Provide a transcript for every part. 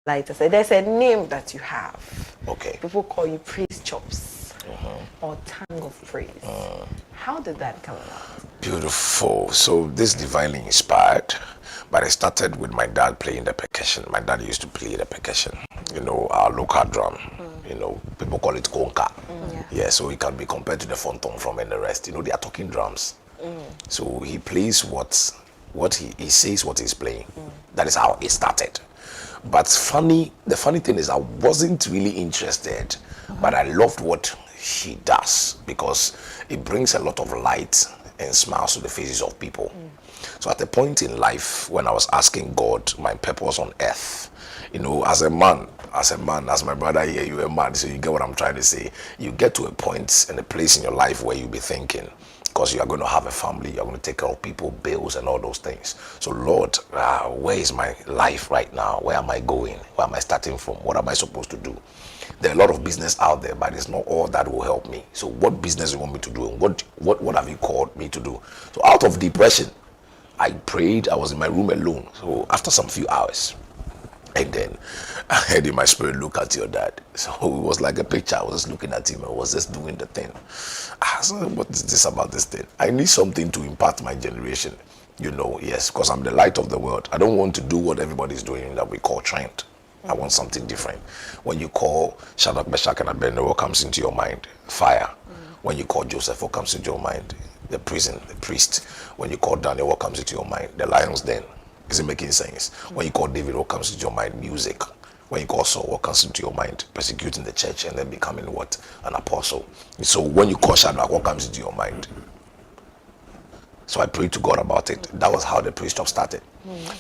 Like I said, there's a name that you have. Okay. People call you praise chops or tongue of praise. How did that come about? Beautiful. So this divinely inspired, but I started with my dad playing the percussion. My dad used to play the percussion, our local drum. People call it konka. Yeah, so it can be compared to the fonton from and the rest. They are talking drums. So he plays what he says what he's playing. That is how it started. But the funny thing is I wasn't really interested, but I loved what he does because it brings a lot of light and smiles to the faces of people. So at a point in life when I was asking God my purpose on earth, as a man, as my brother here, you're a man, so you get what I'm trying to say. You get to a point and a place in your life where you'll be thinking, because you are going to have a family, you're going to take care of people, bills and all those things. So Lord, where is my life right now? Where am I going? Where am I starting from? What am I supposed to do? There are a lot of business out there, but it's not all that will help me. So what business do you want me to do? And what have you called me to do? So out of depression, I prayed. I was in my room alone. So after some few hours, and then I heard in my spirit, look at your dad. So it was like a picture. I was just looking at him and was just doing the thing. I said, what is this about this thing? I need something to impact my generation. Yes, because I'm the light of the world. I don't want to do what everybody's doing that we call trend. I want something different. When you call Shadrach, Meshach, and Abednego, what comes into your mind? Fire. When you call Joseph, what comes into your mind? The prison, the priest. When you call Daniel, what comes into your mind? The lion's den. Is it making sense? When you call David, what comes into your mind? Music. When you call Saul, what comes into your mind? Persecuting the church and then becoming what? An apostle. So when you call Shadrach, what comes into your mind? So I prayed to God about it. That was how the praise talk started.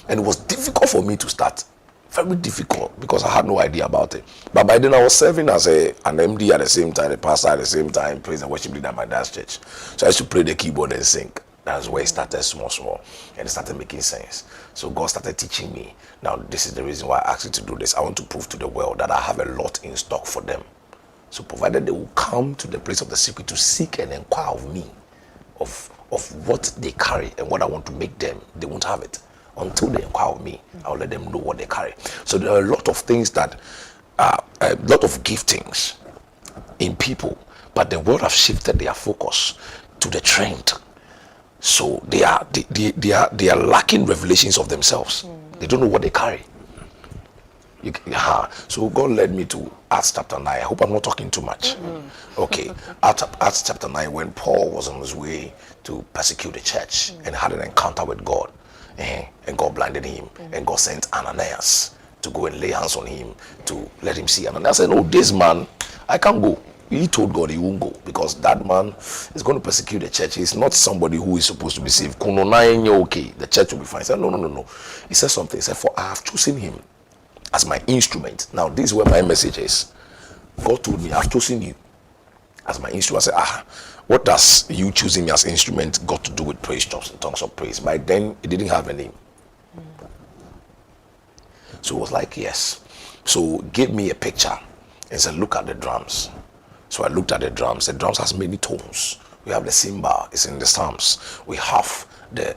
And it was difficult for me to start. Very difficult because I had no idea about it. But by then I was serving as an MD at the same time, a pastor at the same time, praise and worship leader at my dad's church. So I used to play the keyboard and sing. That's where it started small, and it started making sense. So God started teaching me. Now this is the reason why I asked you to do this. I want to prove to the world that I have a lot in stock for them. So provided they will come to the place of the secret to seek and inquire of me, of what they carry and what I want to make them, they won't have it. Until they inquire of me, I'll let them know what they carry. So there are a lot of things that a lot of giftings in people, but the world have shifted their focus to the trend. So they are lacking revelations of themselves. They don't know what they carry. So God led me to Acts chapter 9. I hope I'm not talking too much. Okay. Acts chapter 9, when Paul was on his way to persecute the church and had an encounter with God. And God blinded him. And God sent Ananias to go and lay hands on him to let him see. Ananias said, no, this man, I can't go. He told God he won't go because that man is going to persecute the church. He's not somebody who is supposed to be saved. Okay, the church will be fine. He said, no. He said something. He said, for I have chosen him as my instrument. Now, this is where my message is. God told me, I've chosen you as my instrument. I said, what does you choosing me as instrument got to do with praise chops and tongues of praise? By then, it didn't have a name. So it was like, yes. So give me a picture and said, look at the drums. So I looked at the drums. The drums has many tones. We have the cymbal, it's in the Psalms. We have the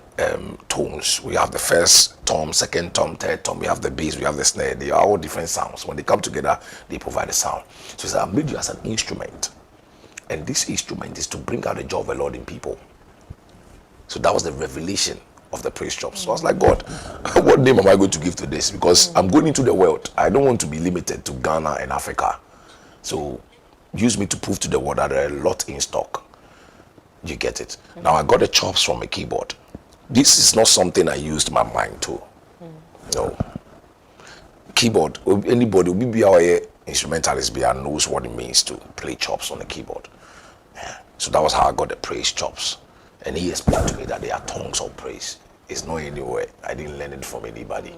tones. We have the first tom, second tom, third tom. We have the bass, we have the snare. They are all different sounds. When they come together, they provide a sound. So he said, I made you as an instrument. And this instrument is to bring out the joy of the Lord in people. So that was the revelation of the praise chops. So I was like, God, what name am I going to give to this? Because I'm going into the world. I don't want to be limited to Ghana and Africa. So use me to prove to the world that there are a lot in stock. You get it? Now I got the chops from a keyboard. This is not something I used my mind to. No. Keyboard, anybody will be our instrumentalist knows what it means to play chops on the keyboard. Yeah. So that was how I got the praise chops. And he explained to me that they are tongues of praise. It's not anywhere. I didn't learn it from anybody.